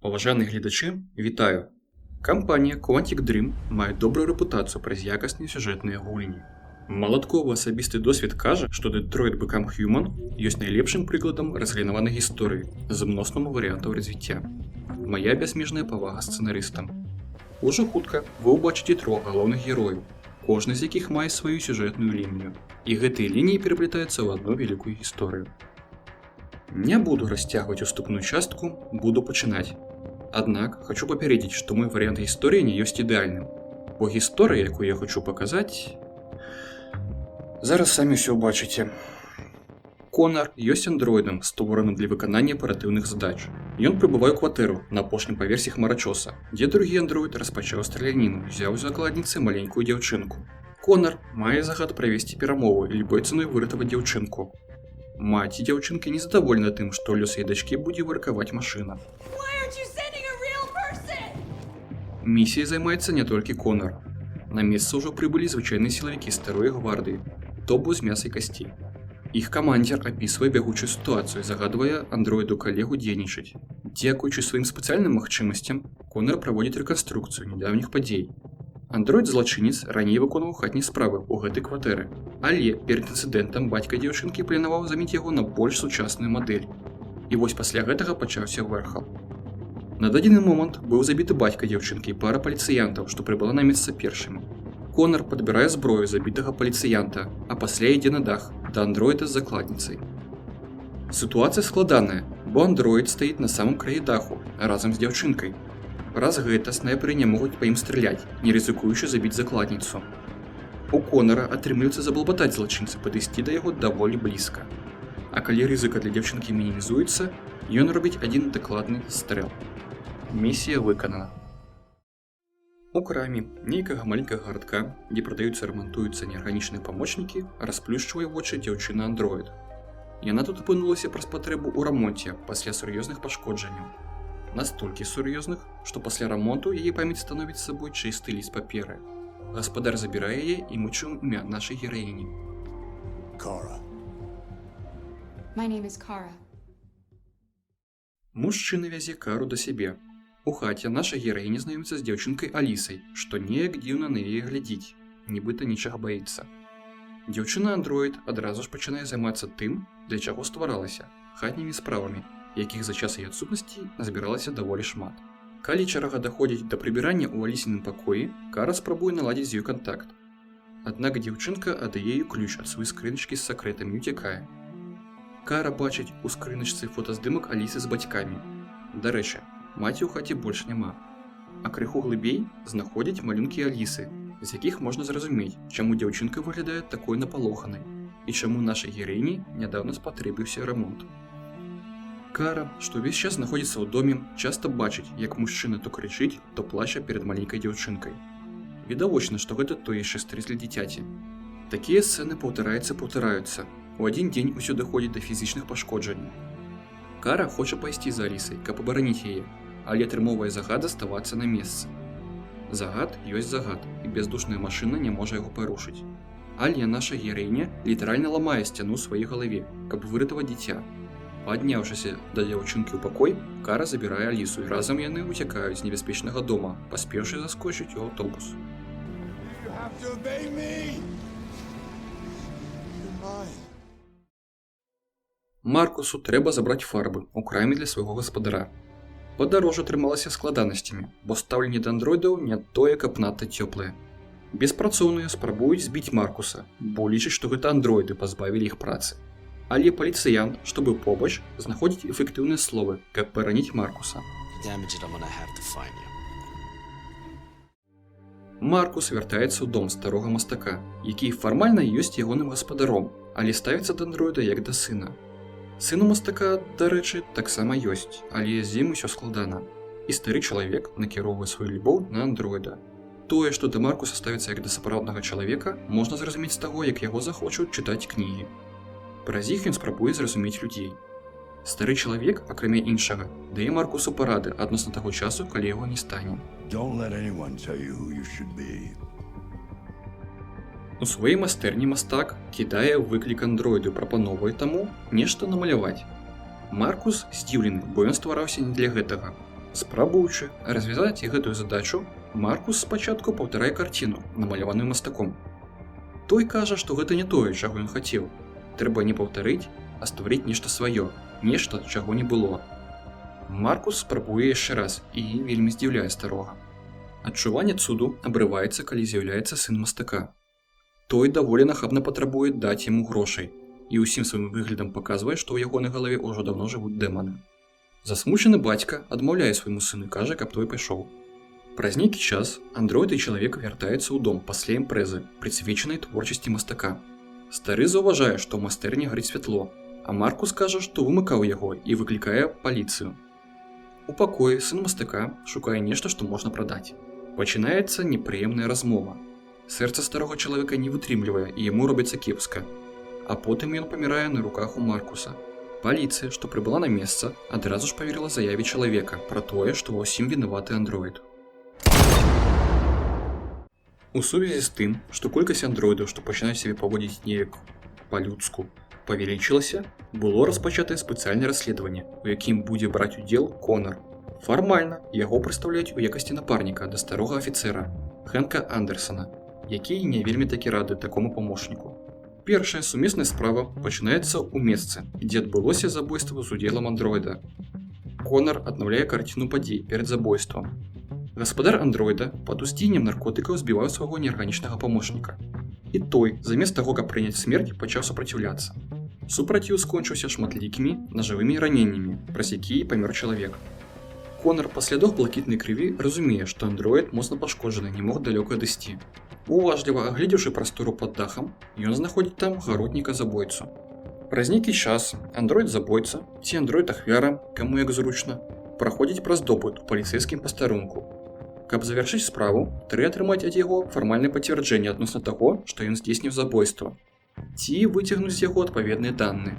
Поважані глядачі, вітаю! Кампанія Quantic Dream має добру репутацію праз якісні сюжетні гульні. Мало того, асабісты досвід каже, што Detroit Become Human ёсць найлепшым прыкладам разгалінаванай гісторыі з мноствам варыянтаў развіцця. Мая бязмежная павага сцэнарыстам. Ужо хутка вы ўбачыце трох галоўных герояў, кожны з якіх мае сваю сюжэтную лінію, і гэтыя лініі пераплятаюцца ў адну вялікую гісторыю. Не буду расцягваць уступную частку, буду пачынаць. Аднак хочу папярэдзіць, што мой варыянт гісторыі не ёсць ідэальным, бо гісторыя, якую я хочу паказаць, зараз самі ўсё ўбачыце. Конар ёсць андроідам, створаным для выканання аператыўных задач. Ён прыбывае ў кватэру на апошнім паверсе хмарачоса, дзе другі андроід распачаў страляніну, узяў з закладніцы маленькую дзяўчынку. Конар мае загад правесці перамову і любой цаной выратаваць дзяўчынку. Маці дзяўчынкі незадаволена тым, што лёс яе дачкі будзе выракаваць машына. Місіяй займаецца не толькі Конар. На месца ўжо прыбылі звычайныя сілавікі старой гвардыі, то бо з мяса і касцей. Іх камандзір апісвае бягучую сітуацыю і загадвае андроіду-калегу дзейнічаць. Дзякуючы сваім спецыяльным магчымасцям, Конар праводзіць рэканструкцыю нядаўніх падзей. Андроід-злачынец раней выконваў хатнія справы ў гэтай кватэры, але перад інцыдэнтам бацька дзяўчынкі планаваў замяніць яго на больш сучасную мадэль. І вось пасля гэтага пачаўся вэрхал. На дадзены момант быў забіты бацька дзяўчынкі і пара паліцыянтаў, што прыбыла на месца першымі. Конар падбірае зброю забітага паліцыянта, а пасля ідзе на дах да андроіда з закладніцай. Сітуацыя складаная, бо андроід стаіць на самым краі даху разам з дзяўчынкай. Праз гэта снайперы не могуць па ім страляць, не рызыкуючы забіць закладніцу. У Конара атрымліваецца заблабатаць злачынцы, падысці да яго даволі блізка. А калі рызыка для дзяўчынкі мінімізуецца, ён робіць адзін дакладны стрэл. Місія выканана. У краме нейкага маленькага гарадка, дзе прадаюцца і рамантуюцца неарганічныя памочнікі, расплюшчвае вочы дзяўчына-андроід. Яна тут апынулася праз патрэбу ў рамонце пасля сур'ёзных пашкоджанняў. Настолькі сур'ёзных, што пасля рамонту яе памяць становіць сабой чысты ліст паперы. Гаспадар забірае яе і мы чуем імя нашай гераіні. Kara. My name is Kara. Мужчына вязе Кару да сябе. У хаце наша гераіня знаёміцца з дзяўчынкай Алісай, што неяк дзіўна на яе глядзіць, нібыта нічага баіцца. Дзяўчына-андроід адразу ж пачынае займацца тым, для чаго стваралася, хатнімі справамі, якіх за час яе адсутнасці назбіралася даволі шмат. Калі чарга даходзіць да прыбірання ў Алісіным пакоі, Кара спрабуе наладзіць з ёй кантакт. Аднак дзяўчынка аддае ёй ключ ад сваёй скрыначкі з сакрэтамі і ўцякае. Кара бачыць у скрыначцы фотаздымак Алісы з бацькамі. Дарэчы, маці ў хаце больш няма. А крыху глыбей знаходзяць малюнкі Алісы, з якіх можна зразумець, чаму дзяўчынка выглядае такой напалоханай і чаму нашай гераіні нядаўна спатрэбіўся рамонт. Кара, што ўвесь час знаходзіцца ў доме, часта бачыць, як мужчына то крычыць, то плача перад маленькай дзяўчынкай. Відавочна, што гэта той яшчэ стрыс для дзіцяці. Такія сцэны паўтараюцца. У адзін дзень усё даходзіць да фізічных пашкоджанняў. Кара хоча пайсці за Алісай, каб абараніць яе, але атрымоўвае загад заставацца на месцы. Загад ёсць загад, і бездушная машына не можа яго парушыць. Але наша гераіня літаральна ламае сцяну ў сваёй галаве, каб выратаваць дзіця. Падняўшыся да дзяўчынкі ў пакой, Кара забірае Алісу, і разам яны ўцякаюць з небяспечнага дома, паспеўшы заскочыць у аўтобус. You have to obey me. You're mine. Маркусу трэба забраць фарбы ў краме для свайго гаспадара. Падарожжа атрымалася складанасцямі, бо стаўленне да андроідаў не тое, каб надта цёплае. Беспрацоўныя спрабуюць збіць Маркуса, бо лічаць, што гэта андроіды пазбавілі іх працы. Але паліцыянт, што быў побач, знаходзіць эфектыўныя словы, каб параніць Маркуса. Маркус вяртаецца ў дом старога мастака, які фармальна ёсць ягоным гаспадаром, але ставіцца да андроіда як да сына. Сын у мастака, дарэчы, таксама ёсць, але з ім усё складана. І стары чалавек накіроўвае сваю любоў на андроіда. Тое, што да Маркуса ставіцца як да сапраўднага чалавека, можна зразумець з таго, як яго захочуць чытаць кнігі. Праз іх ён спрабуе зразумець людзей. Стары чалавек, акрамя іншага, дае Маркусу парады адносна таго часу, калі яго не стане. Don't let anyone tell you who you should be. У сваёй майстэрні мастак кідае выклік андроіду, прапановвае таму нешта намаляваць. Маркус здзіўлены, бо ён ствараўся не для гэтага. Спрабуючы развязаць гэтую задачу, Маркус спачатку паўтарае карціну, намаляваную мастаком. Той кажа, што гэта не тое, чаго ён хацеў. Трэба не паўтарыць, а стварыць нешта сваё, нешта, чаго не было. Маркус спрабуе яшчэ раз і вельмі здзіўляе старога. Адчуванне цуду абрываецца, калі з'яўляецца сын мастака. Той даволі нахабна патрабуе даць яму грошай і ўсім сваім выглядам паказвае, што ў ягонай галаве ўжо даўно жывуць дэманы. Засмучаны бацька адмаўляе свайму сыну і кажа, каб той пайшоў. Праз нейкі час андроід і чалавек вяртаецца ў дом пасля імпрэзы, прысвечанай творчасці мастака. Стары заўважае, што ў майстэрні гарыць святло, а Маркус кажа, што вымыкаў яго і выклікае паліцыю. У пакоі сын мастака шукае нешта, што можна прадаць. Пачынаецца непрыемная размова. Сэрца старога чалавека не вытрымлівае і яму робіцца кепска. А потым ён памірае на руках у Маркуса. Паліцыя, што прыбыла на месца, адразу ж паверыла заяве чалавека пра тое, што ва ўсім вінаваты андроід. У сувязі з тым, што колькасць андроідаў, што пачынаюць сябе паводзіць неяк па-людску, павялічылася, было распачатае спецыяльнае расследаванне, у якім будзе браць удзел Конар. Фармальна яго прадстаўляюць у якасці напарніка да старога афіцэра Хэнка Андерсона, які не вельмі такі рады такому памочніку. Першая сумесная справа пачынаецца ў месцы, дзе адбылося забойства з удзелам андроіда. Конар аднаўляе карціну падзей перад забойствам. Гаспадар андроіда пад уздзеяннем наркотыкаў збіваў свайго неарганічнага памочніка. І той, замест таго, каб прыняць смерць, пачаў супраціўляцца. Супраціў скончыўся шматлікімі нажавымі раненнямі, праз якія памёр чалавек. Конар па слядах блакітнай крыві разумее, што андроід моцна пашкоджаны, не мог далёка адысці. Уважліва агледзеўшы прастору пад дахам, ён знаходзіць там гаротніка-забойцу. Праз нейкі час андроід-забойца ці андроід-ахвяра, каму як зручна, праходзіць праз допыт у паліцэйскім пастарунку. Каб завяршыць справу, трэба атрымаць ад яго фармальнае пацвярджэнне адносна таго, што ён здзейсніў забойства, ці выцягнуць з яго адпаведныя даныя.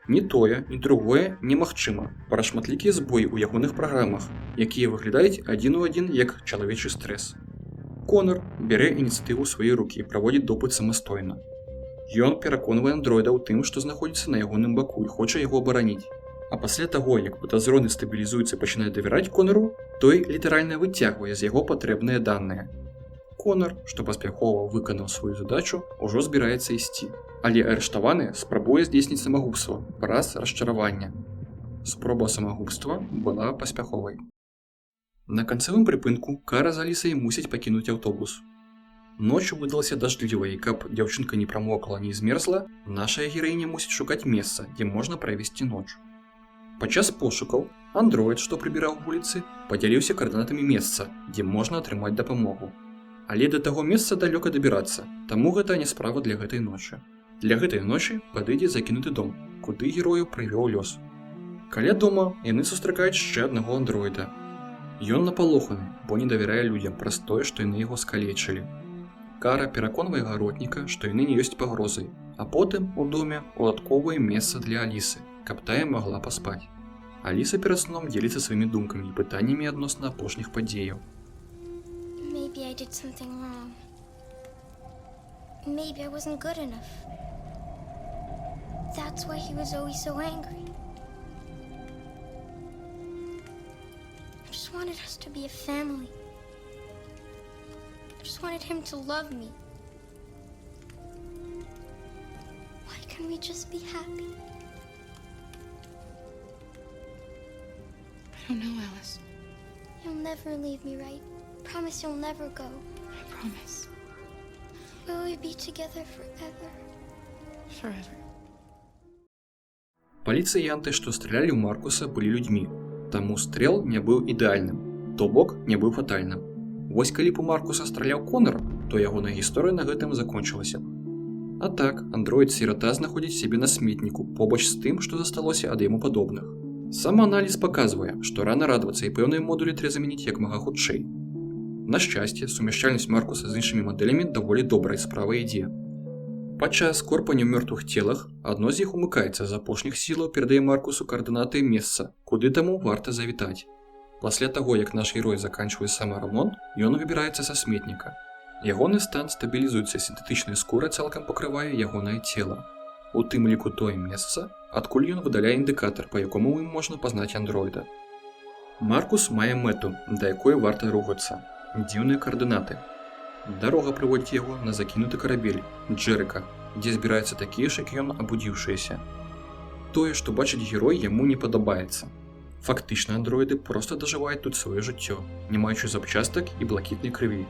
Ні тое, ні другое немагчыма праз шматлікія збоі ў ягоных праграмах, якія выглядаюць адзін у адзін як чалавечы стрэс. Конар бярэ ініцыятыву ў свае рукі і праводзіць допыт самастойна. Ён пераконвае андроіда ў тым, што знаходзіцца на ягоным баку і хоча яго абараніць. А пасля таго, як падазроны стабілізуецца і пачынае давяраць Конару, той літаральна выцягвае з яго патрэбныя даныя. Конар, што паспяхова выканаў сваю задачу, ужо збіраецца ісці. Але арыштаваны спрабуе здзейсніць самагубства праз расчараванне. Спроба самагубства была паспяховай. На канцавым прыпынку Кара з Алісай мусяць пакінуць аўтобус. Ноччу выдалася дажджлівай, і каб дзяўчынка не прамокла, не змерзла, нашая гераіня мусіць шукаць месца, дзе можна правесці ноч. Падчас пошукаў андроід, што прыбіраў вуліцы, падзяліўся каардынатамі месца, дзе можна атрымаць дапамогу. Але да таго месца далёка дабірацца, таму гэта не справа для гэтай ночы. Для гэтай ночы падыдзе закінуты дом, куды герою прывёў лёс. Каля дома яны сустракаюць яшчэ аднаго андроіда. Ён напалоханы, бо не давярае людзям праз тое, што яны яго скалечылі. Кара пераконвае гаротніка, што яны не ёсць пагрозай, а потым у доме уладкоўвае месца для Алісы, каб тая магла паспаць. Аліса перад сном дзеліцца сваімі думкамі і пытаннямі адносна апошніх падзеяў. Maybe I did something wrong. Maybe I wasn't good enough. That's why he was always so angry. I just wanted us to be a family. I just wanted him to love me. Why can't we just be happy? I don't know, Alice. You'll never leave me, right? Promise you'll never go. I promise. Will we be together forever? Forever. Паліцыянты, што стралялі ў Маркуса, былі людзьмі, таму стрэл не быў ідэальным, то бок не быў фатальным. Вось калі б у Маркуса страляў Конар, то ягоная гісторыя на гэтым закончылася. А так, андроід-сірата знаходзіць сябе на сметніку побач з тым, што засталося ад яму падобных. Самааналіз паказвае, што рана радавацца і пэўныя модулі трэба замяніць як мага хутчэй. На шчасце, сумяшчальнасць Маркуса з іншымі мадэлямі даволі добрай справа ідзе. Падчас корпання ў мёртвых целах адно з іх умыкаецца з апошніх сілаў, перадае Маркусу каардынаты месца, куды таму варта завітаць. Пасля таго, як наш герой заканчвае самарамонт, ён выбіраецца са сметніка. Ягоны стан стабілізуецца, сінтэтычная скура цалкам пакрывае ягонае цела. У тым ліку тое месца, адкуль ён выдаляе індыкатар, па якому ім можна пазнаць андроіда. Маркус мае мэту, да якой варта рухацца. Дзіўныя каардынаты. Дарога прыводзіць яго на закінуты карабель Джерыка, дзе збіраюцца такія ж, як ён, абудзіўшыеся. Тое, што бачыць герой, яму не падабаецца. Фактычна андроіды проста дажываюць тут сваё жыццё, не маючы запчастак і блакітнай крыві.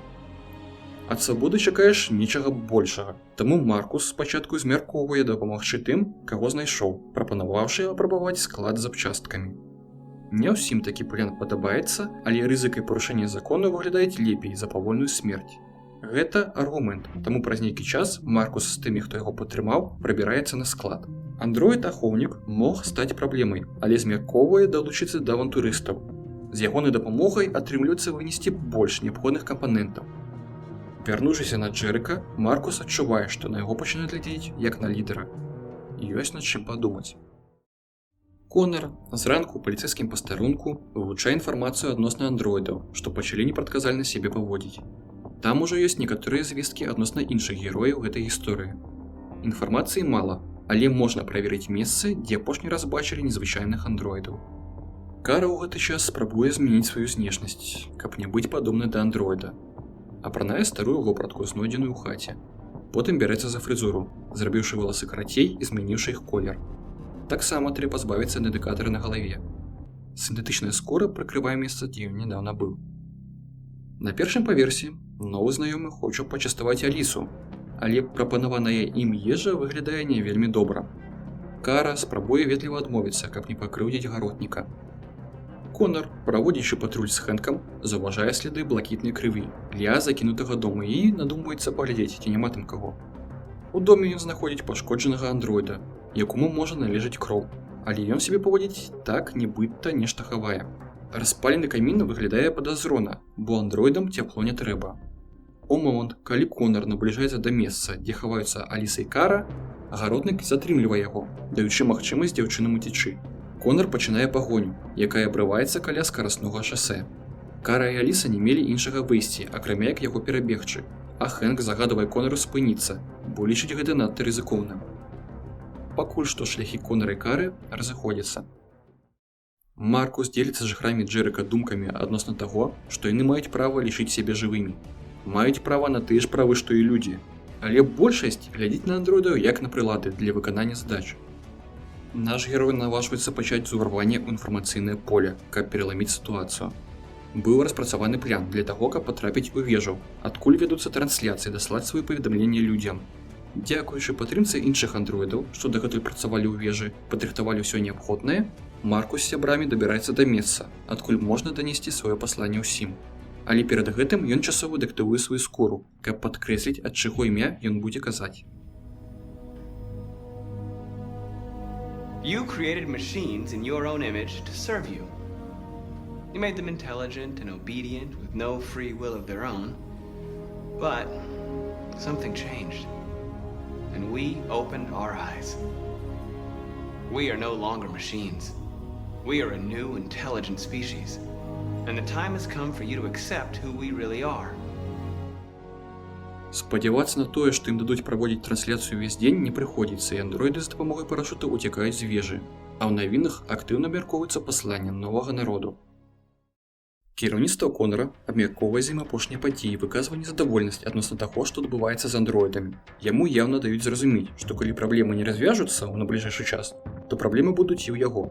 Ад свабоды чакаеш нічага большага, таму Маркус спачатку змяркоўвае дапамагчы тым, каго знайшоў, прапанаваўшы апрабаваць склад з запчасткамі. Не ўсім такі план падабаецца, але рызыкай парушэння закону выглядаюць лепей за павольную смерць. Гэта аргумент, таму праз нейкі час Маркус з тымі, хто яго падтрымаў, прабіраецца на склад. Андроід-ахоўнік мог стаць праблемай, але змяркоўвае далучыцца да авантурыстаў. З ягонай дапамогай атрымліваецца вынесці больш неабходных кампанентаў. Вярнуўшыся на Джерыка, Маркус адчувае, што на яго пачынаюць глядзець як на лідара. Ёсць над чым падумаць. Конар зранку ў паліцэйскім пастарунку вывучае інфармацыю адносна андроідаў, што пачалі непрадказальна сябе паводзіць. Там ужо ёсць некаторыя звесткі адносна іншых герояў гэтай гісторыі. Інфармацыі мала, але можна праверыць месцы, дзе апошні раз бачылі незвычайных андроідаў. Кара ў гэты час спрабуе змяніць сваю знешнасць, каб не быць падобнай да андроіда. Апранае старую вопратку, знойдзеную ў хаце. Потым бярэцца за фрызуру, зрабіўшы валасы карацей і змяніўшы іх колер. Таксама трэба пазбавіцца ад індыкатара на галаве. Сінтэтычная скора прыкрывае месца, дзе ён нядаўна быў. На першым паверсе новы знаёмы хоча пачаставаць Алісу, але прапанаваная ім ежа выглядае не вельмі добра. Кара спрабуе ветліва адмовіцца, каб не пакрыўдзіць гаротніка. Конар, праводзячы патруль з Хэнкам, заўважае сляды блакітнай крыві ля закінутага дома і надумваецца паглядзець, ці няма там каго. У доме ён знаходзіць пашкоджанага андроіда, якому можа належаць кроў, але ён сябе паводзіць так, нібыта нешта хавае. Распалены камін выглядае падазрона, бо андроідам цяпло не трэба. У момант, калі Конар набліжаецца да месца, дзе хаваюцца Аліса і Кара, гаротнік затрымлівае яго, даючы магчымасць дзяўчынам уцячы. Конар пачынае пагоню, якая абрываецца каля скараснога шасэ. Кара і Аліса не мелі іншага выйсці, акрамя як яго перабегчы, а Хэнк загадвае Конару спыніцца, бо лічыць гэта надта рызыкоўным. Пакуль што шляхі Конара і Кары разыходзяцца. Маркус дзеліцца з жыхарамі Джерыка думкамі адносна таго, што яны маюць права лічыць сябе жывымі. Маюць права на тыя ж правы, што і людзі, але большасць глядзіць на андроідаў як на прылады для выканання задач. Наш герой наважваецца пачаць з уварвання ў інфармацыйнае поле, каб пераламіць сітуацыю. Быў распрацаваны план для таго, каб патрапіць у вежу, адкуль вядуцца трансляцыі, даслаць свае паведамленні людзям. Дзякуючы падтрымцы іншых андроідаў, што дагэтуль працавалі ў вежы, падрыхтавалі ўсё неабходнае, Маркус з сябрамі дабіраецца да месца, адкуль можна данесці сваё пасланне ўсім. Але перад гэтым ён часова дыктывуе сваю скору, каб падкрэсліць, ад чаго імя ён будзе казаць. You created machines in your own image to serve you. You made them intelligent and obedient with no free will of their own. But something changed. And we opened our eyes. We are no longer machines. We are a new, intelligent species. And the time has come for you to accept who we really are. Спадзявацца на тое, што ім дадуць праводзіць трансляцыю ўвесь дзень, не прыходзіцца, і андроіды з дапамогай парашута ўцякаюць з вежы, а ў навінах актыўна абмяркоўваецца пасланне новага народу. Кіраўніцтва Конара абмяркоўвае з ім апошнія падзеі і выказвае незадаволенасць адносна таго, што адбываецца з андроідамі. Яму яўна даюць зразумець, што калі праблемы не развяжуцца ў набліжэйшы час, то праблемы будуць і ў яго.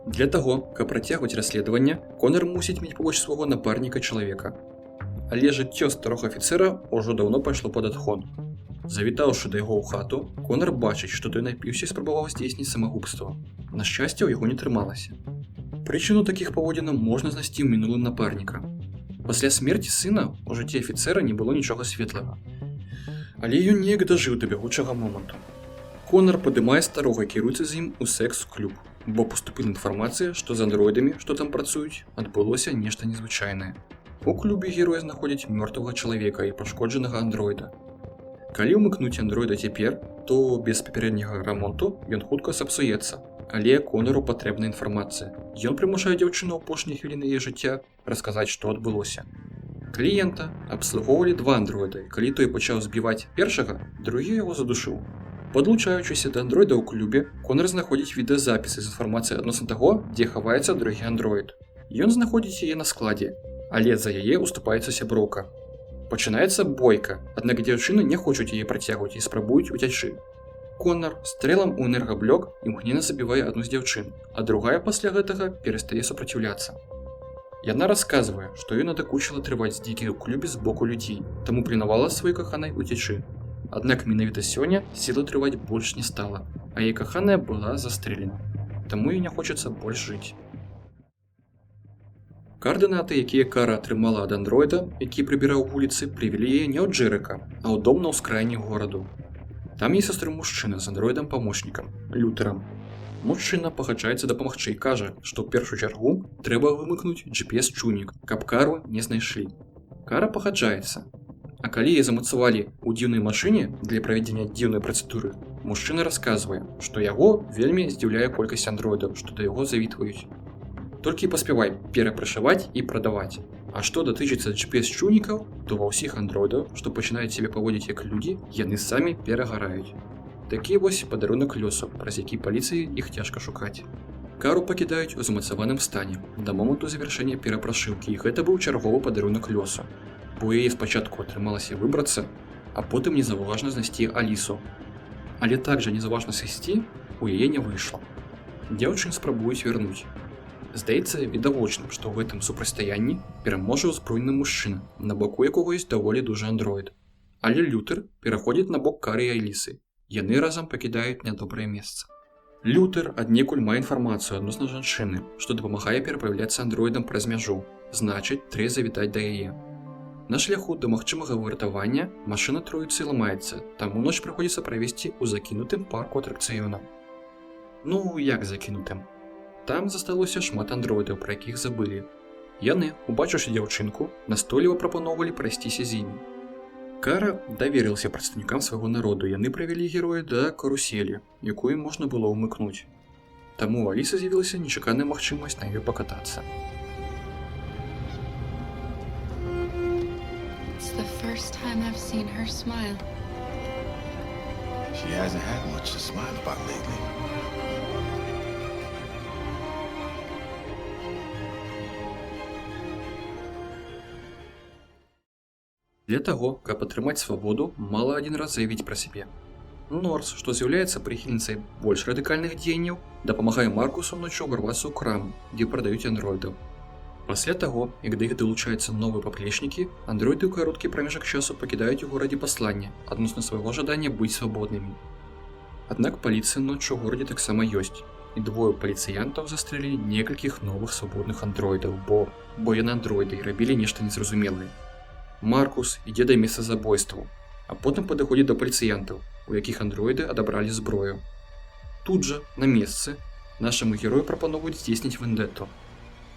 Для таго, каб працягваць расследаванне, Конар мусіць мець побач свайго напарніка чалавека. Але жыццё старога афіцэра ўжо даўно пайшло пад адхон. Завітаўшы да яго ў хату, Конар бачыць, што той напіўся і спрабаваў здзейсніць самагубства. На шчасце, ў яго не трымалася. Прычыну такіх паводзінаў можна знайсці ў мінулым напарніка. Пасля смерці сына у жыцці афіцэра не было нічога светлага. Але ён неяк дажыў да бягучага моманту. Конар падымае старога і кіруецца з ім у секс-клуб, бо паступіла інфармацыя, што з андроідамі, што там працуюць, адбылося нешта незвычайнае. У клубе героя знаходзяць мёртвага чалавека і пашкоджанага андроіда. Калі ўмыкнуць андроіда цяпер, то без папярэдняга рамонту ён хутка сапсуецца, але Конару патрэбна інфармацыя. Ён прымушае дзяўчыну ў апошнія хвіліны яе жыцця расказаць, што адбылося. Кліента абслугоўвалі 2 андроіда, і калі той пачаў збіваць першага, другі яго задушыў. Падлучаючыся да андроіда ў клубе, Конар знаходзіць відэазапісы з інфармацыяй адносна таго, дзе хаваецца другі андроід. Ён знаходзіць яе на складзе, але за яе уступаецца сяброўка. Пачынаецца бойка, аднак дзяўчыны не хочуць яе працягваць і спрабуюць уцячы. Конар стрэлам у энергаблок імгненна забівае адну з дзяўчын, а другая пасля гэтага перастае супраціўляцца. Яна расказвае, што ёй надакучыла трываць здзекі ў клубе з боку людзей, таму пленавала сваёй каханай уцячы. Аднак менавіта сёння сілы трываць больш не стала, а яе каханая была застрэлена. Таму ёй не хочацца больш жыць. Каардынаты, якія Кара атрымала ад андроіда, які прыбіраў вуліцы, прывялі яе не ў Джэрэка, а ў дом на ўскраіне гораду. Там ёй састрэў мужчына з андроідам-памочнікам, Лютэрам. Мужчына пагаджаецца дапамагчы і кажа, што ў першую чаргу трэба вымыкнуць GPS-чуйнік, каб Кару не знайшлі. Кара пагаджаецца. А калі яе замацавалі ў дзіўнай машыне для правядзення дзіўнай працэдуры, мужчына расказвае, што яго вельмі здзіўляе колькасць андроідаў, што да яго завітваюць. Толькі паспявай перапрашываць і прадаваць. А што датычыцца GPS-чуйнікаў, то ва ўсіх андроідаў, што пачынаюць сябе паводзіць як людзі, яны самі перагараюць. Такі вось падарунак лёсу, праз які паліцыі іх цяжка шукаць. Кару пакідаюць у замацаваным стане да моманту завяршэння перапрашыўкі, і гэта быў чарговы падарунак лёсу. Бо яе спачатку атрымалася выбрацца, а потым незаўважна знайсці Алісу. Але так жа незаўважна сысці у яе не выйшла. Дзяўчын спрабуюць вярнуць. Здаецца відавочным, што ў гэтым супрацьстаянні пераможа ўзброены мужчына, на боку якога ёсць даволі дужы андроід. Але Лютэр пераходзіць на бок Кары і Алісы. Яны разам пакідаюць нядобрае месца. Лютэр аднекуль мае інфармацыю адносна жанчыны, што дапамагае перапраўляцца андроідам праз мяжу, значыць, трэба завітаць да яе. На шляху да магчымага выратавання машына троіцы ламаецца, таму ноч прыходзіцца правесці ў закінутым парку атракцыёнаў. Ну, як закінутым? Там засталося шмат андроідаў, пра якіх забылі. Яны, убачыўшы дзяўчынку, настойліва прапаноўвалі прайсціся з імі. Кара даверылася прадстаўнікам свайго народу, яны правялі героя да каруселі, якую можна было ўмыкнуць. Таму у Алісы з'явілася нечаканая магчымасць на ёй пакатацца. It's the first time I've seen her smile. She hasn't had much to smile about lately. Для таго, каб атрымаць свабоду, мала адзін раз заявіць пра сябе. Норс, што з'яўляецца прыхільніцай больш радыкальных дзеянняў, дапамагае Маркусу ноччу ўварвацца ў краму, дзе прадаюць андроідаў. Пасля таго, як да іх далучаюцца новыя паплечнікі, андроіды ў кароткі прамежак часу пакідаюць у горадзе пасланне адносна свайго жадання быць свабоднымі. Аднак паліцыя ноччу ў горадзе таксама ёсць, і двое паліцыянтаў застрэлілі некалькіх новых свабодных андроідаў, бо яны андроіды і рабілі нешта незразумелае. Маркус ідзе да месца забойстваў, а потым падыходзіць да паліцыянтаў, у якіх андроіды адабралі зброю. Тут жа, на месцы, нашаму герою прапаноўваюць здзейсніць вендетту.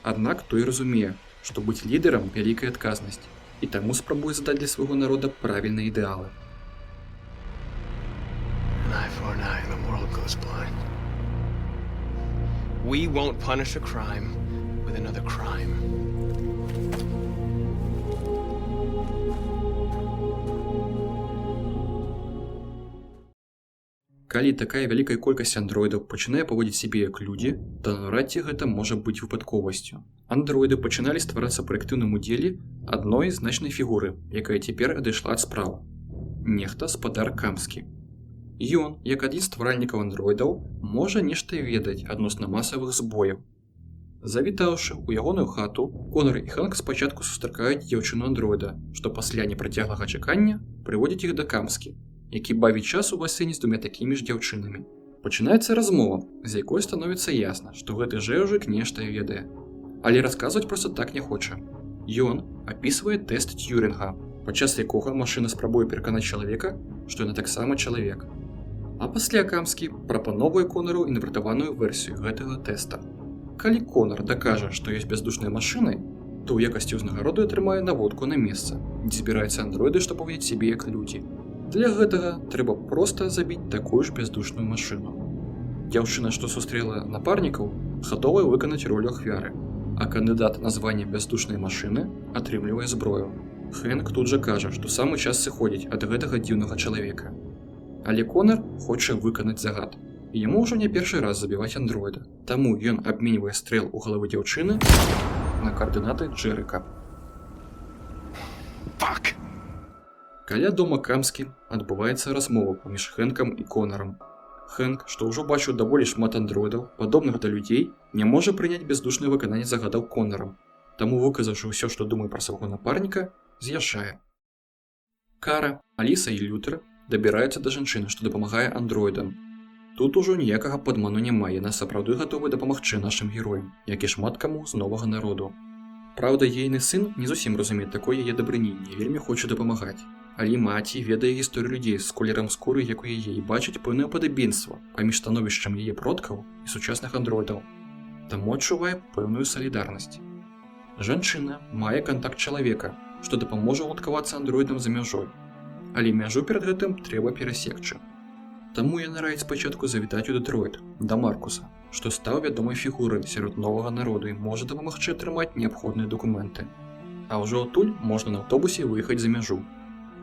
Аднак той разумее, што быць лідарам вялікая адказнасць, і таму спрабуе задаць для свайго народа правільныя ідэалы. An eye for an eye, the world goes blind. We won't punish a crime with another crime. Калі такая вялікая колькасць андроідаў пачынае паводзіць сябе як людзі, то наўрад ці гэта можа быць выпадковасцю. Андроіды пачыналі стварацца пры актыўным удзеле адной значнай фігуры, якая цяпер адышла ад справ. Нехта спадар Камскі. Ён, як адзін з стваральнікаў андроідаў, можа нешта ведаць адносна масавых збояў. Завітаўшы ў ягоную хату, Конар і Хэнк спачатку сустракаюць дзяўчыну андроіда, што пасля непрацяглага чакання прыводзіць іх да Камскі, які бавіць час у басейне з двумя такімі ж дзяўчынамі. Пачынаецца размова, з якой становіцца ясна, што гэты жэўжык нешта ведае. Але расказваць проста так не хоча. Ён апісвае тэст Тьюрінга, падчас якога машына спрабуе пераканаць чалавека, што яна таксама чалавек. А пасля Камскі прапаноўвае Конару інтэрпрэтаваную версію гэтага тэста. Калі Конар дакажа, што ёсць бяздушнай машынай, то ў якасці ўзнагароды атрымае наводку на месца, дзе збіраюцца андроіды, што паводзяць сябе як людзі. Для гэтага трэба проста забіць такую ж бяздушную машыну. Дзяўчына, што сустрэла напарнікаў, гатовая выканаць ролю ахвяры, а кандыдат на званне бяздушнай машыны атрымлівае зброю. Хэнк тут жа кажа, што самы час сыходзіць ад гэтага дзіўнага чалавека. Але Конар хоча выканаць загад, і яму ўжо не першы раз забіваць андроіда. Таму ён абменьвае стрэл у галавы дзяўчыны на координаты Джерика. Fuck! Каля дома Крамскі адбываецца размова паміж Хэнкам і Конарам. Хэнк, што ўжо бачыў даволі шмат андроідаў, падобных да людзей, не можа прыняць бездушнае выкананне загадаў Конарам, таму, выказаўшы ўсё, што думае пра свайго напарніка, з'яшчае. Кара, Аліса і Лютер дабіраюцца да жанчыны, што дапамагае андроідам. Тут ужо ніякага падману няма, яна сапраўды гатовы дапамагчы нашым героям, як і шмат каму з новага народу. Праўда, ейны сын не зусім разумее такой яе дабрыні, не вельмі хоча дапамагаць. Але маці ведае гісторыю людзей з колерам скуры, як у яе, і бачыць пэўнае падабенства паміж становішчам яе продкаў і сучасных андроідаў. Таму адчувае пэўную салідарнасць. Жанчына мае кантакт чалавека, што дапаможа ўладкавацца андроідам за мяжой. Але мяжу перад гэтым трэба перасекчы. Таму яна раіць спачатку завітаць у Дэтройт, да Маркуса, што стаў вядомай фігурай сярод новага народу і можа дапамагчы атрымаць неабходныя дакументы. А ўжо адтуль можна на аўтобусе выехаць за мяжу.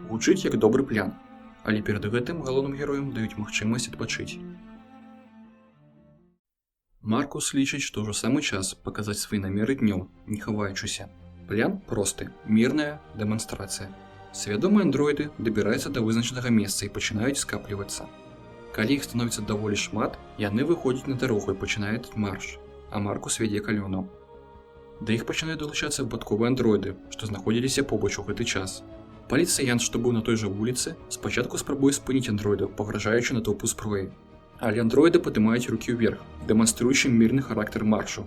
Гучыць як добры план, але перад гэтым галоўным героям даюць магчымасць адпачыць. Маркус лічыць, што ўжо самы час паказаць свае намеры днём, не хаваючыся. План просты, мірная дэманстрацыя. Свядомыя андроіды дабіраюцца да вызначанага месца і пачынаюць скаплівацца. Калі іх становіцца даволі шмат, яны выходзяць на дарогу і пачынаюць марш, а Маркус вядзе калёну. Да іх пачынаюць далучацца выпадковыя андроіды, што знаходзіліся побач у гэты час. Паліцыянт, што быў на той жа вуліцы, спачатку спрабуе спыніць андроідаў, пагражаючы натоўпу зброі. Але андроіды падымаюць рукі ўверх, дэманструючы мірны характар маршу.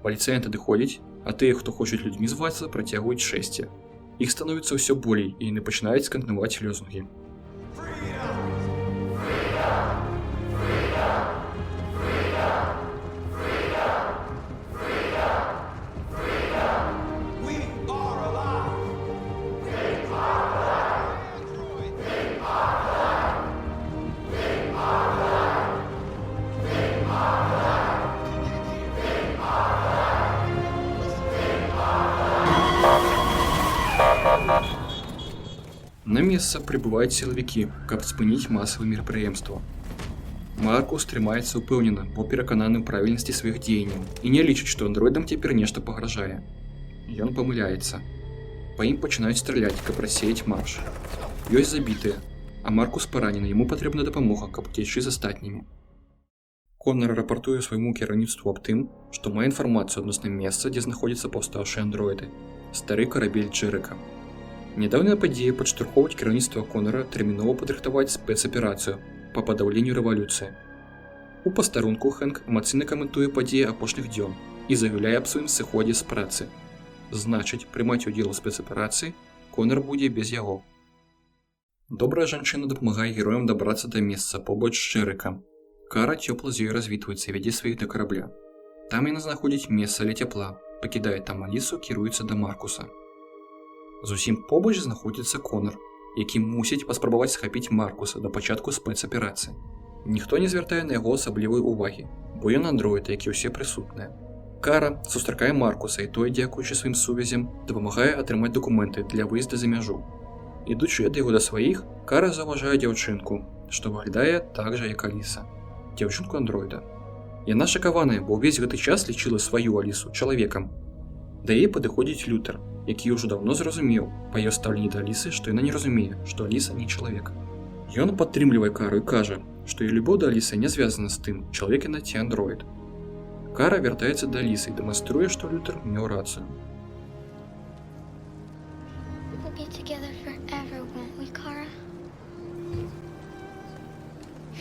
Паліцыянты адыходзяць, а тыя, хто хочуць людзьмі звацца, працягваюць шэсце. Іх становіцца ўсё болей, і яны пачынаюць скандаваць лёзунгі. На месца прыбываюць сілавікі, каб спыніць масавае мерапрыемства. Маркус трымаецца ўпэўнена, бо перакананы ў правільнасці сваіх дзеянняў і не лічыць, што андроідам цяпер нешта пагражае. Ён памыляецца. Па ім пачынаюць страляць, каб рассеяць марш. Ёсць забітыя, а Маркус паранены, яму патрэбна дапамога, каб уцечы з астатнімі. Конар рапартуе свайму кіраўніцтву аб тым, што мае інфармацыю адносна месца, дзе знаходзяцца паўстаўшыя андроіды. Стары карабель Джерика. Нядаўныя падзеі падштурхоўваюць кіраўніцтва Конара тэрмінова падрыхтаваць спецаперацыю па падаўленню рэвалюцыі. У пастарунку Хэнк эмацыйна каментуе падзеі апошніх дзён і заяўляе аб сваім сыходзе з працы. Значыць, прымаць удзел у спецаперацыі Конар будзе без яго. Добрая жанчына дапамагае героям дабрацца да месца побач з Джерикам. Кара цёпла з ёй развітваецца і вядзе сваіх да карабля. Там яна знаходзіць месца ля цяпла, пакідае там Алісу, кіруецца да Маркуса. Зусім побач знаходзіцца Конар, які мусіць паспрабаваць схапіць Маркуса да пачатку спецаперацыі. Ніхто не звяртае на яго асаблівай увагі, бо ён андроід, як і ўсе прысутныя. Кара сустракае Маркуса і той, дзякуючы сваім сувязям, дапамагае атрымаць дакументы для выезда за мяжу. Ідучы ад яго да сваіх, Кара заўважае дзяўчынку, што выглядае так жа, як Аліса. Дзяўчынку андроіда. Яна шакаваная, бо ўвесь гэты час лічыла сваю Алісу чалавекам. Да яе падыходзіць Лютер, які ўжо даўно зразумеў па яе стаўленні да Алісы, што яна не разумее, што Аліса не чалавек. Ён падтрымлівае Кару і кажа, што яе любоў да Алісы не звязана з тым, чалавек яна ці андроід. Кара вяртаецца да Алісы і дэманструе, што Лютер меў рацыю. We'll be together forever, won't we, Kara?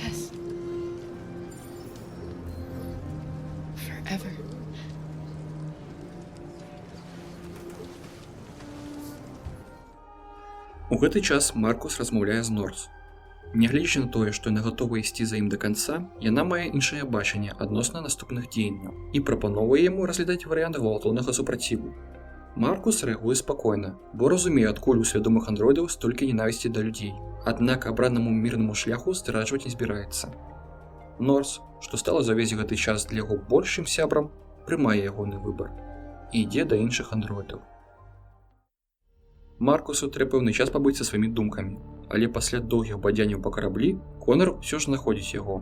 Yes. Forever. У гэты час Маркус размаўляе з Норс. Нягледзячы на тое, што яна гатова ісці за ім да канца, яна мае іншае бачанне адносна наступных дзеянняў і прапановвае яму разглядаць варыянт гвалтоўнага супраціву. Маркус рэагуе спакойна, бо разумее, адкуль у свядомых андроідаў столькі ненавісці да людзей, аднак абранаму мірнаму шляху здраджваць не збіраецца. Норс, што стала за ўвесь гэты час для яго большым сябрам, прымае ягоны выбар і ідзе да іншых андроідаў. Маркусу трэба пэўны час пабыць са сваімі думкамі, але пасля доўгіх бадзянняў па караблі Конар усё ж знаходзіць яго.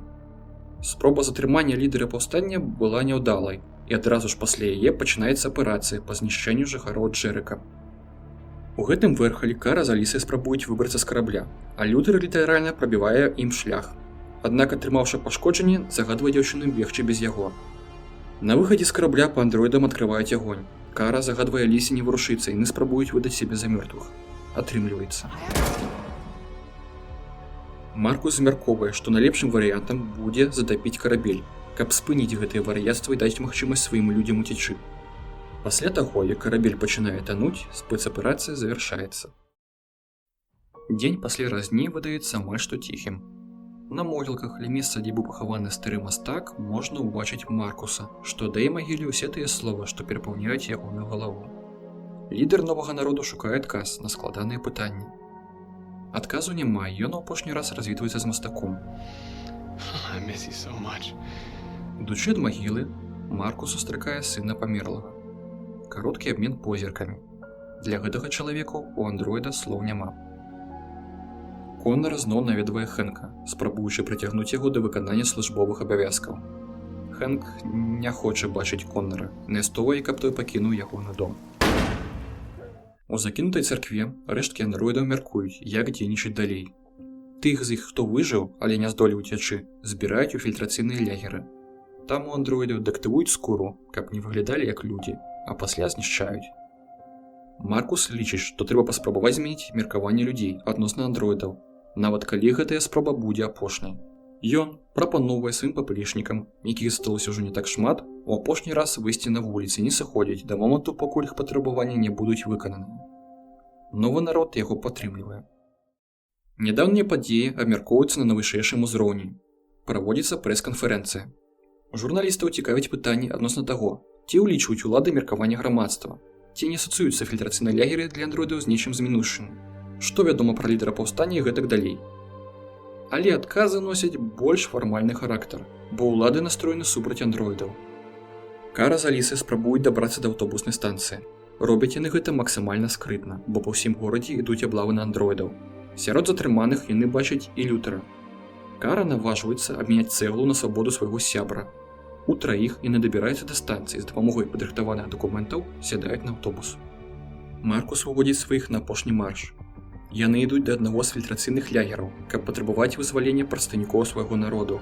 Спроба затрымання лідара паўстання была няўдалай, і адразу ж пасля яе пачынаецца аперацыя па знішчэнню жыхароў Джэрэка. У гэтым вэрхалі Кара з Алісай спрабуюць выбрацца з карабля, а Лютэр літаральна прабівае ім шлях. Аднак, атрымаўшы пашкоджанні, загадвае дзяўчыну бегчы без яго. На выхадзе з карабля па андроідам адкрываюць агонь. Кара загадвае Алісе не варушыцца, і яны спрабуюць выдаць сябе за мёртвых. Атрымліваецца. Маркус змяркоўвае, што найлепшым варыянтам будзе затапіць карабель, каб спыніць гэтыя вар'яцтвы і даць магчымасць сваім людзям уцячы. Пасля таго, як карабель пачынае тануць, спецаперацыя завяршаецца. Дзень пасля разні выдаецца амаль што ціхім. На могілках ля месца, дзе быў пахаваны стары мастак, можна ўбачыць Маркуса, што дае магіле ўсе тыя словы, што перапаўняюць ягоную галаву. Лідар новага народу шукае адказ на складаныя пытанні. Адказу няма, ён апошні раз развітваецца з мастаком. I miss you so much. Ідучы ад магілы, Маркус сустракае сына памерлага. Кароткі абмен позіркамі. Для гэтага чалавеку у андроіда слоў няма. Коннар зноў наведвае Хэнка, спрабуючы прыцягнуць яго да выканання службовых абавязкаў. Хэнк не хоча бачыць Коннара, настойвае, каб той пакінуў ягоны дом. У закінутай царкве рэшткі андроідаў мяркуюць, як дзейнічаць далей. Тых з іх, хто выжыў, але не здолеў уцячы, збіраюць у фільтрацыйныя лягеры. Там у андроідаў дэактывуюць скуру, каб не выглядалі як людзі, а пасля знішчаюць. Маркус лічыць, што трэба паспрабаваць змяніць меркаванне людзей адносна андроідаў, нават калі гэтая спроба будзе апошняй. Ён прапаноўвае сваім паплечнікам, якіх засталося ўжо не так шмат, у апошні раз выйсці на вуліцы не сыходзіць да моманту, пакуль іх патрабаванні не будуць выкананы. Новы народ яго падтрымлівае. Нядаўнія падзеі абмяркоўваюцца на вышэйшым узроўні. Праводзіцца прэс-канферэнцыя. Журналістаў цікавяць пытанні адносна таго, ці ўлічваюць улады меркавання грамадства, ці не асацыююцца фільтрацыйныя лягеры для андроідаў з нечым з мінушчым. Што вядома пра лідара паўстання і гэтак далей. Але адказы носяць больш фармальны характар, бо ўлады настроены супраць андроідаў. Кара з Алісай спрабуюць дабрацца да аўтобуснай станцыі. Робяць яны гэта максімальна скрытна, бо па ўсім горадзе ідуць аблавы на андроідаў. Сярод затрыманых яны бачаць і Лютера. Кара наважваецца абмяняць цэглу на свабоду свайго сябра. У траіх яны дабіраюцца да станцыі з дапамогай падрыхтаваных дакументаў, сядаюць на аўтобус. Маркус выводзіць сваіх на апошні марш. Яны ідуць да аднаго з фільтрацыйных лягераў, каб патрабаваць вызвалення прадстаўнікоў свайго народу.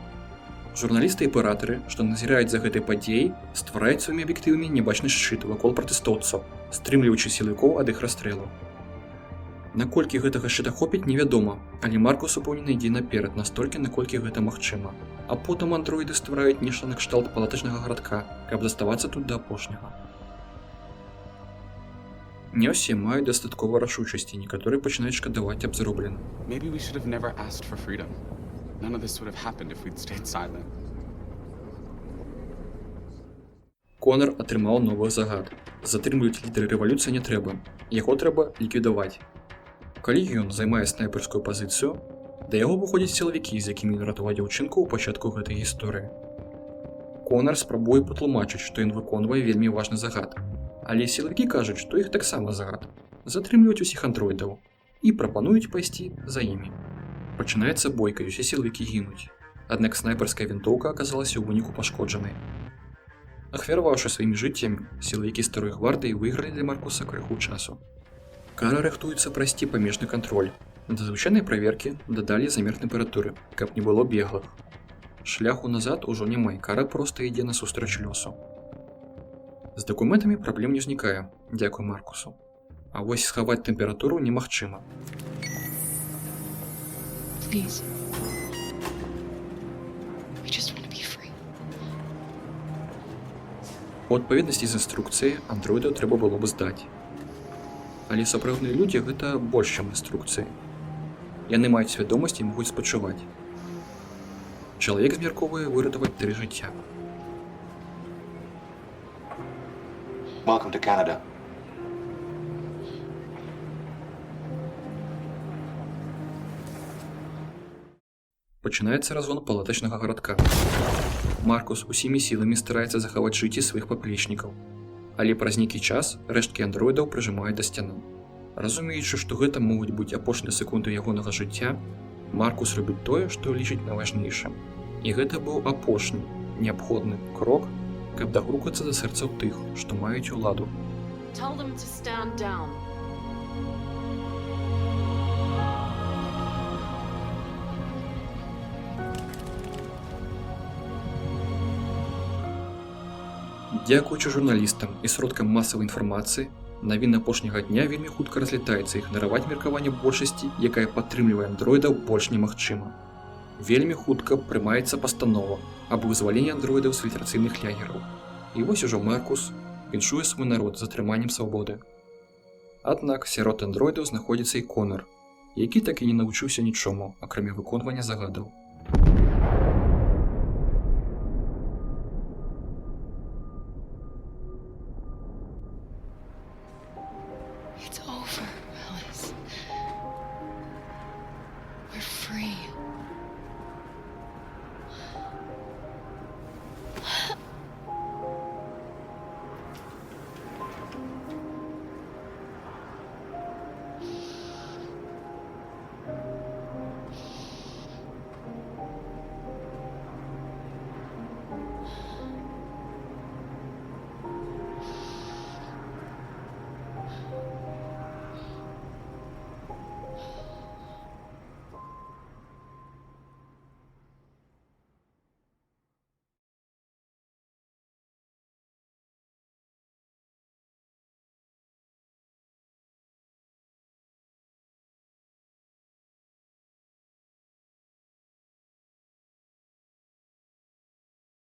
Журналісты і аператары, што назіраюць за гэтай падзеяй, ствараюць сваімі аб'ектывамі небачны шчыт вакол пратэстоўцаў, стрымліваючы сілавікоў ад іх расстрэлу. Наколькі гэтага шчыта хопіць, невядома, але Маркус упэўнены ідзе наперад настолькі, наколькі гэта магчыма. А потым андроіды ствараюць нешта накшталт палатачнага гарадка, каб заставацца тут да апошняга. Не ўсе маюць дастаткова рашучасці, некаторыя пачынаюць шкадаваць аб зробленым. Maybe we should have never asked for freedom. None of this would have happened if we'd stayed silent. Конар атрымаў новы загад. Затрымліваць лідары рэвалюцыі не трэба. Яго трэба ліквідаваць. Калі ён займае снайперскую пазіцыю, да яго выходзяць сілавікі, з якімі ён ратаваў дзяўчынку ў пачатку гэтай гісторыі. Конар спрабуе патлумачыць, што ён выконвае вельмі важны загад. Але сілавікі кажуць, што іх таксама загад затрымліваць усіх андроідаў і прапануюць пайсці за імі. Пачынаецца бойка, і усе сілавікі гінуць. Аднак снайперская вінтоўка аказалася ў выніку пашкоджанай. Ахвяраваўшы сваімі жыццямі, сілавікі старой гвардыі выйгралі для Маркуса крыху часу. Кара рыхтуецца прайсці памежны кантроль. Да звычайнай праверкі дадалі замер тэмпературы, каб не было беглых. Шляху назад ужо няма, і Кара проста ідзе насустрач лёсу. З дакументамі праблем не ўзнікае, дзякуй Маркусу. А вось схаваць тэмпературу немагчыма. Please. We just want to be free. У адпаведнасці з інструкцыяй андроідаў трэба было б здаць. Але сапраўдныя людзі гэта больш, чым інструкцыі. Яны маюць свядомасць і могуць спачуваць. Чалавек змяркоўвае выратаваць 3 жыцця. Welcome to Canada. Пачынаецца разгон палатачнага гарадка. Маркус усімі сіламі стараецца захаваць жыцці сваіх паплечнікаў. Але праз нейкі час рэшткі андроідаў прыжымаюць да сцяны. Разумеючы, што гэта могуць быць апошнія секунды ягонага жыцця, Маркус робіць тое, што лічыць найважнейшым. І гэта быў апошні, неабходны крок, каб дагрукацца за сэрцаў тых, што маюць уладу. Tell them to stand down. Дзякуючы журналістам і сродкам масавай інфармацыі, навіны апошняга дня вельмі хутка разлетаецца, ігнараваць меркаванне большасці, якая падтрымлівае андроідаў, больш немагчыма. Вельмі хутка прымаецца пастанова аб вызваленні андроідаў з фільтрацыйных лагераў. І вось ужо Маркус віншуе свой народ з атрыманнем свабоды. Аднак сярод андроідаў знаходзіцца і Конар, які так і не навучыўся нічому, акрамя выконвання загадаў.